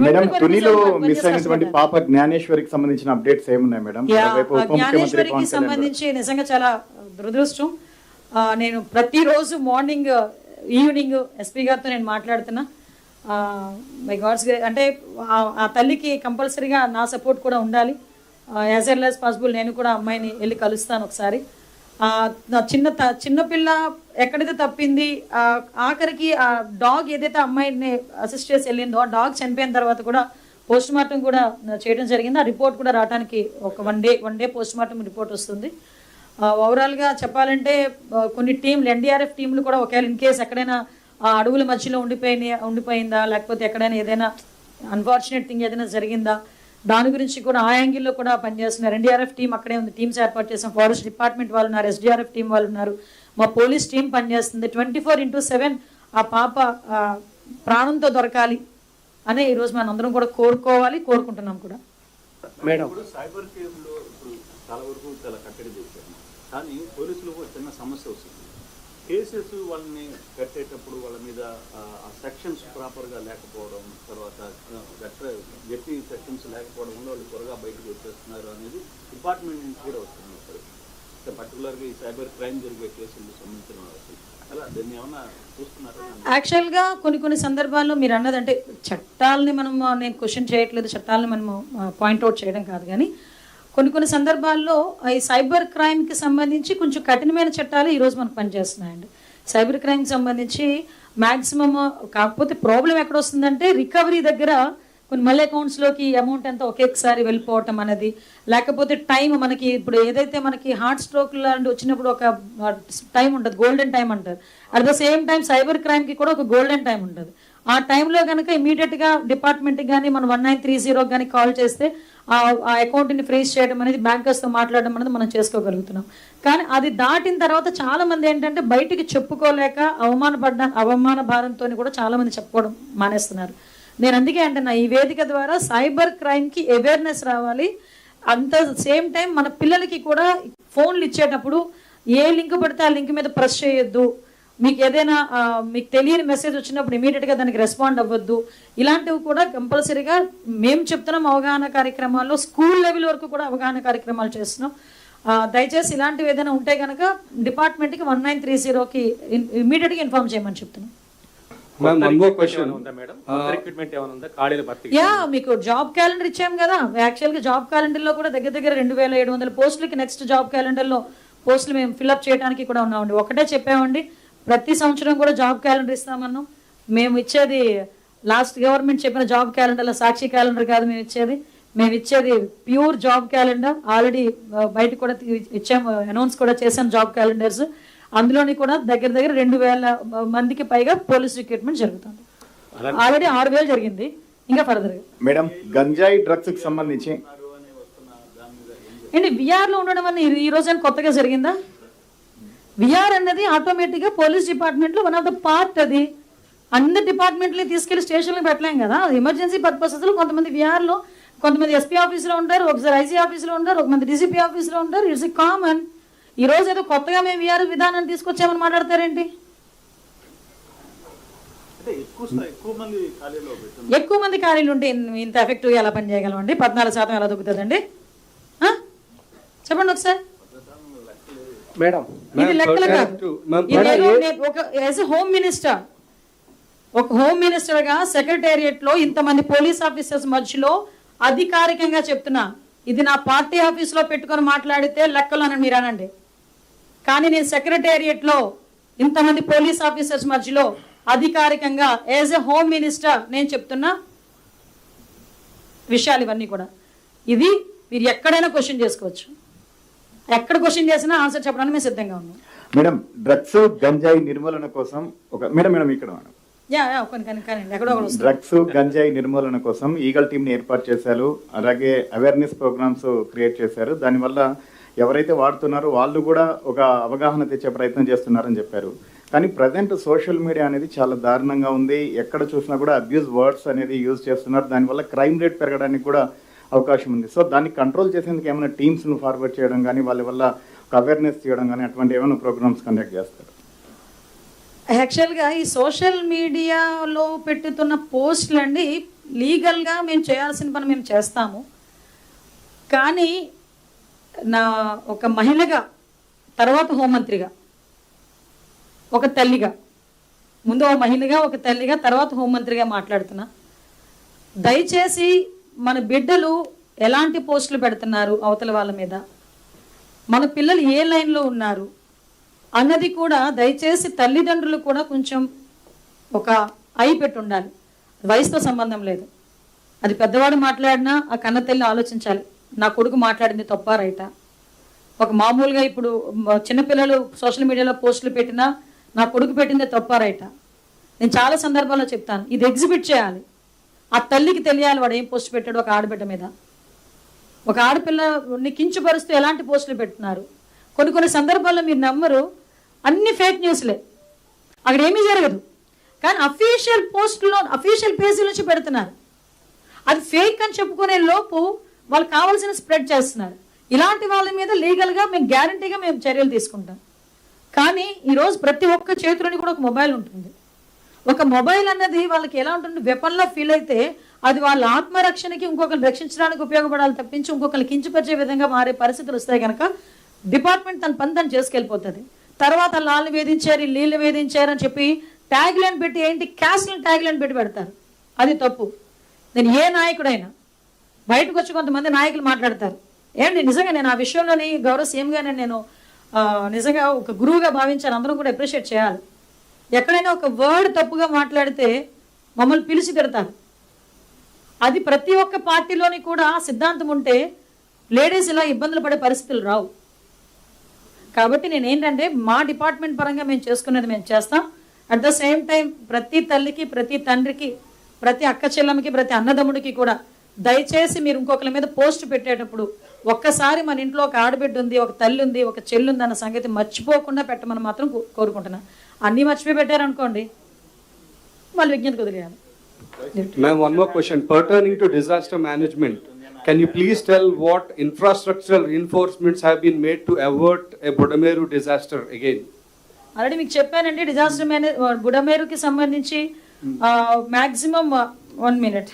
Madam తునిలో miss అయినటువంటి పాప జ్ఞానేశ్వరికి సంబంధించిన అప్డేట్స్ ఏమున్నాయి మేడం? జ్ఞానేశ్వరికి సంబంధించి నిజంగా చాలా దురదృష్టం. నేను ప్రతిరోజు మార్నింగ్ ఈవినింగ్ ఎస్పీ గారితో నేను మాట్లాడుతున్నా. మై గాడ్స్ అంటే ఆ తల్లికి కంపల్సరీగా నా సపోర్ట్ కూడా ఉండాలి. యాజ్ ఎర్లీ యాజ్ పాసిబుల్ నేను కూడా అమ్మాయిని వెళ్ళి కలుస్తాను ఒకసారి. చిన్నపిల్ల ఎక్కడైతే తప్పింది, ఆఖరికి ఆ డాగ్ ఏదైతే అమ్మాయిని అసిస్ట్ చేసి వెళ్ళిందో ఆ డాగ్ చనిపోయిన తర్వాత కూడా పోస్ట్ మార్టం కూడా చేయడం జరిగింది. ఆ రిపోర్ట్ కూడా రావడానికి ఒక one day post mortem report వస్తుంది. ఓవరాల్గా చెప్పాలంటే కొన్ని టీంలు ఎన్డీఆర్ఎఫ్ టీంలు కూడా ఒకవేళ ఇన్ కేసు ఎక్కడైనా ఆ అడవుల మధ్యలో ఉండిపోయిందా, లేకపోతే ఎక్కడైనా ఏదైనా అన్ఫార్చునేట్ థింగ్ ఏదైనా జరిగిందా, దాని గురించి కూడా ఆ యాంగిల్లో కూడా పనిచేస్తున్నారు. ఎన్డీఆర్ఎఫ్ టీం అక్కడే ఉంది, టీమ్స్ ఏర్పాటు చేసాం. ఫారెస్ట్ డిపార్ట్మెంట్ వాళ్ళు ఉన్నారు, ఎస్డీఆర్ఎఫ్ టీం వాళ్ళు ఉన్నారు, మా పోలీస్ టీం పనిచేస్తుంది. 24/7 ఆ పాప ప్రాణంతో దొరకాలి అని ఈరోజు మనం అందరం కూడా కోరుకుంటున్నాం కూడా. మేడం సైబర్ కేసులో ఇప్పుడు చాలా వరకు చాలా కట్టడి చేశారు, కానీ పోలీసులకు చిన్న సమస్య వస్తుంది. కేసెస్ వాళ్ళని కట్టేటప్పుడు వాళ్ళ మీద సెక్షన్స్ ప్రాపర్గా లేకపోవడం, తర్వాత గట్టి సెక్షన్స్ లేకపోవడం వల్ల వాళ్ళు త్వరగా బయటకు వచ్చేస్తున్నారు అనేది డిపార్ట్మెంట్ నుంచి కూడా వస్తున్నారు. పర్టికులర్గా ఈ సైబర్ క్రైమ్ జరిగే కేసులకు సంబంధించిన వాళ్ళకి అలా దీన్ని ఏమన్నా చూస్తున్నారా? యాక్చువల్గా కొన్ని సందర్భాల్లో మీరు అన్నదంటే చట్టాలని నేను క్వశ్చన్ చేయట్లేదు, చట్టాలని మనము పాయింట్అవుట్ చేయడం కాదు, కానీ కొన్ని సందర్భాల్లో ఈ సైబర్ క్రైమ్కి సంబంధించి కొంచెం కఠినమైన చట్టాలు ఈరోజు మనకు పనిచేస్తున్నాయండి. సైబర్ క్రైమ్కి సంబంధించి మ్యాక్సిమమ్. కాకపోతే ప్రాబ్లం ఎక్కడ వస్తుందంటే రికవరీ దగ్గర కొన్ని మళ్ళీ అకౌంట్స్లోకి అమౌంట్ అంతా ఒకేసారి వెళ్ళిపోవటం అనేది, లేకపోతే టైం మనకి ఇప్పుడు ఏదైతే మనకి హార్ట్ స్ట్రోక్ లాంటి వచ్చినప్పుడు ఒక టైం ఉంటుంది, గోల్డెన్ టైం అంటారు. At the same time cyber క్రైమ్కి కూడా ఒక గోల్డెన్ టైం ఉంటుంది. ఆ టైంలో కనుక ఇమీడియట్గా డిపార్ట్మెంట్కి కానీ మనం 1930 కానీ కాల్ చేస్తే ఆ అకౌంట్ని ఫ్రీజ్ చేయడం అనేది, బ్యాంకర్స్తో మాట్లాడడం అనేది మనం చేసుకోగలుగుతున్నాం. కానీ అది దాటిన తర్వాత చాలామంది ఏంటంటే బయటికి చెప్పుకోలేక అవమాన భారంతో కూడా చాలామంది చెప్పుకోవడం మానేస్తున్నారు. నేను అందుకే అంటున్నా, ఈ వేదిక ద్వారా సైబర్ క్రైమ్కి అవేర్నెస్ రావాలి. అంత సేమ్ టైం మన పిల్లలకి కూడా ఫోన్లు ఇచ్చేటప్పుడు ఏ లింక్ పడితే ఆ లింక్ మీద ప్రెస్ చేయొద్దు, మీకు ఏదైనా మీకు తెలియని మెసేజ్ వచ్చినప్పుడు ఇమీడియట్గా దానికి రెస్పాండ్ అవ్వద్దు. ఇలాంటివి కూడా కంపల్సరీగా మేము చెప్తున్నాం. అవగాహన కార్యక్రమాల్లో స్కూల్ లెవెల్ వరకు కూడా అవగాహన కార్యక్రమాలు చేస్తున్నాం. దయచేసి ఇలాంటివి ఏదైనా ఉంటే కనుక డిపార్ట్మెంట్కి 1930కి ఇమీడియట్గా ఇన్ఫార్మ్ చేయమని చెప్తున్నాం. మీకు జాబ్ క్యాలెండర్ ఇచ్చాం కదా. యాక్చువల్గా జాబ్ క్యాలెండర్లో కూడా దగ్గర 2700 పోస్టులకి నెక్స్ట్ జాబ్ క్యాలెండర్లో పోస్టులు మేము ఫిల్అప్ చేయడానికి కూడా ఉన్నామండి. ఒకటే చెప్పామండి, ప్రతి సంవత్సరం కూడా జాబ్ క్యాలెండర్ ఇస్తామన్నాం. మేము ఇచ్చేది లాస్ట్ గవర్నమెంట్ చెప్పిన జాబ్ క్యాలెండర్లో సాక్షి క్యాలెండర్ కాదు మేము ఇచ్చేది ప్యూర్ జాబ్ క్యాలెండర్. ఆల్రెడీ బయట కూడా ఇచ్చాము, అనౌన్స్ కూడా చేసాం జాబ్ క్యాలెండర్స్. అందులోని కూడా దగ్గర 2000 మందికి పైగా పోలీస్ రిక్రూట్మెంట్ జరుగుతుంది. ఆల్రెడీ 6000 జరిగింది, ఇంకా ఫర్దర్గా. మేడం గంజాయి డ్రగ్స్ కి సంబంధించి ఏంటి విఆర్లో ఉండడం అని ఈ రోజు కొత్తగా జరిగిందా? విఆర్ అన్నది ఆటోమేటిక్గా పోలీస్ డిపార్ట్మెంట్లో వన్ ఆఫ్ ద పార్ట్. అది అన్ని డిపార్ట్మెంట్ని తీసుకెళ్లి స్టేషన్లో పెట్టలేం కదా. ఎమర్జెన్సీ పర్పసెస్లో కొంతమంది విఆర్లో, కొంతమంది ఎస్పీ ఆఫీస్లో ఉంటారు, ఒకసారి ఐసీ ఆఫీస్లో ఉంటారు, ఒకమంది డీసీపీ ఆఫీస్లో ఉంటారు. It's a common. ఈ రోజు ఏదో కొత్తగా మేము విఆర్ విధానాన్ని తీసుకొచ్చామని మాట్లాడతారేంటి? ఎక్కువ మంది ఖాళీలు ఉంటే ఇంత ఎఫెక్టివ్ ఎలా పని చేయగలమండి? 14% ఎలా దొక్కుతుందండి? చెప్పండి ఒకసారి. మేడం ఇది లెక్కలు కాదు. యాజ్ ఎ హోమ్ మినిస్టర్, ఒక హోమ్ మినిస్టర్గా సెక్రటేరియట్లో ఇంతమంది పోలీస్ ఆఫీసర్స్ మధ్యలో అధికారికంగా చెప్తున్నా, ఇది నా పార్టీ ఆఫీస్లో పెట్టుకొని మాట్లాడితే లెక్కలు అని మీరు అనండి. కానీ నేను సెక్రటేరియట్లో ఇంతమంది పోలీస్ ఆఫీసర్స్ మధ్యలో అధికారికంగా యాజ్ ఎ హోమ్ మినిస్టర్ నేను చెప్తున్నా విషయాలు ఇవన్నీ కూడా. ఇది మీరు ఎక్కడైనా క్వశ్చన్ చేసుకోవచ్చు, ఎక్కడ క్వశ్చన్ చేసినా ఆన్సర్ చెప్పడానికి మేము సిద్ధంగా ఉన్నాం. మేడం డ్రగ్స్ గంజాయి నిర్మూలన కోసం ఇక్కడ డ్రగ్స్ గంజాయి నిర్మూలన కోసం ఈగల్ టీమ్ ని ఏర్పాటు చేశారు. అలాగే అవేర్నెస్ ప్రోగ్రామ్స్ క్రియేట్ చేశారు. దానివల్ల ఎవరైతే వాడుతున్నారో వాళ్ళు కూడా ఒక అవగాహన తెచ్చే ప్రయత్నం చేస్తున్నారని చెప్పారు. కానీ ప్రజెంట్ సోషల్ మీడియా అనేది చాలా దారుణంగా ఉంది. ఎక్కడ చూసినా కూడా అబ్యూజ్ వర్డ్స్ అనేది యూజ్ చేస్తున్నారు. దానివల్ల క్రైమ్ రేట్ పెరగడానికి కూడా అవకాశం ఉంది. సో దాన్ని కంట్రోల్ చేసేందుకు ఏమైనా టీమ్స్ను ఫార్వర్డ్ చేయడం కానీ, వాళ్ళ వల్ల అవేర్నెస్ చేయడం కానీ అటువంటి ఏమైనా ప్రోగ్రామ్స్ కండక్ట్ చేస్తారు? యాక్చువల్గా ఈ సోషల్ మీడియాలో పెట్టుతున్న పోస్టులు అండి లీగల్గా మేము చేయాల్సిన పని మేము చేస్తాము. కానీ నా ఒక మహిళగా, తర్వాత హోంమంత్రిగా, ఒక తల్లిగా, ముందు ఒక మహిళగా, ఒక తల్లిగా, తర్వాత హోంమంత్రిగా మాట్లాడుతున్నా. దయచేసి మన బిడ్డలు ఎలాంటి పోస్టులు పెడుతున్నారు అవతల వాళ్ళ మీద, మన పిల్లలు ఏ లైన్లో ఉన్నారు అన్నది కూడా దయచేసి తల్లిదండ్రులు కూడా కొంచెం ఒక ఐ పెట్టి ఉండాలి. వయసుతో సంబంధం లేదు. అది పెద్దవాడు మాట్లాడినా ఆ కన్న తల్లి ఆలోచించాలి, నా కొడుకు మాట్లాడింది తప్పా రైటా. ఒక మామూలుగా ఇప్పుడు చిన్నపిల్లలు సోషల్ మీడియాలో పోస్టులు పెట్టినా నా కొడుకు పెట్టిందే తప్పా రైటా. నేను చాలా సందర్భాల్లో చెప్తాను, ఇది ఎగ్జిబిట్ చేయాలి. ఆ తల్లికి తెలియాలి వాడు ఏం పోస్ట్ పెట్టాడు ఒక ఆడబిడ్డ మీద. ఒక ఆడపిల్లని కించుపరుస్తూ ఎలాంటి పోస్టులు పెడుతున్నారు. కొన్ని సందర్భాల్లో మీరు నమ్మరు, అన్ని ఫేక్ న్యూస్లే, అక్కడ ఏమీ జరగదు. కానీ అఫీషియల్ పోస్టులో అఫీషియల్ పేజీల నుంచి పెడుతున్నారు. అది ఫేక్ అని చెప్పుకునే లోపు వాళ్ళు కావాల్సిన స్ప్రెడ్ చేస్తున్నారు. ఇలాంటి వాళ్ళ మీద లీగల్గా మేము గ్యారంటీగా మేము చర్యలు తీసుకుంటాం. కానీ ఈరోజు ప్రతి ఒక్క చేతిలోని కూడా ఒక మొబైల్ ఉంటుంది. ఒక మొబైల్ అన్నది వాళ్ళకి ఎలా ఉంటుంది, వెపన్లా ఫీల్ అయితే అది వాళ్ళ ఆత్మరక్షణకి, ఇంకొకరిని రక్షించడానికి ఉపయోగపడాలి తప్పించి ఇంకొకరిని కించపరిచే విధంగా మారే పరిస్థితులు వస్తాయి కనుక డిపార్ట్మెంట్ తన పని తను చేసుకెళ్ళిపోతుంది. తర్వాత వాళ్ళని వేధించారు, వీళ్ళు వేధించారు అని చెప్పి ట్యాగ్ లైన్ పెట్టి, ఏంటి క్యాస్ట్లను ట్యాగ్ లైన్ పెట్టి పెడతారు. అది తప్పు. నేను ఏ నాయకుడైనా బయటకు వచ్చి కొంతమంది నాయకులు మాట్లాడతారు, ఏంటి నిజంగా నేను ఆ విషయంలోని గౌరవ సీఎంగానే నేను నిజంగా ఒక గురువుగా భావించాను, అందరం కూడా అప్రిషియేట్ చేయాలి. ఎక్కడైనా ఒక వర్డ్ తప్పుగా మాట్లాడితే మమ్మల్ని పిలిచి తిడతారు. అది ప్రతి ఒక్క పార్టీలోని కూడా సిద్ధాంతం ఉంటే లేడీస్ ఇలా ఇబ్బందులు పడే పరిస్థితులు రావు. కాబట్టి నేను ఏంటంటే మా డిపార్ట్మెంట్ పరంగా మేము చేసుకునేది మేము చేస్తాం. అట్ ద సేమ్ టైం ప్రతి తల్లికి, ప్రతి తండ్రికి, ప్రతి అక్క చెల్లెమ్మకి, ప్రతి అన్నదమ్ముడికి కూడా దయచేసి మీరు ఇంకొకరి మీద పోస్ట్ పెట్టేటప్పుడు ఒక్కసారి మన ఇంట్లో ఒక ఆడబిడ్డ ఉంది, ఒక తల్లి ఉంది, ఒక చెల్లి ఉంది అన్న సంగతి మర్చిపోకుండా పెట్టమని మాత్రం కోరుకుంటున్నాను. అన్నీ మర్చిపోయి పెట్టారనుకోండి వాళ్ళు విజ్ఞతకు వదిలేయాలి. Ma'am, one more question pertaining to disaster management. Can you please tell what infrastructural reinforcements have been made to avert a Budameru disaster again? Already మీకు చెప్పానండి, డిజాస్టర్ బుడమేరుకి సంబంధించి మ్యాక్సిమం 1 minute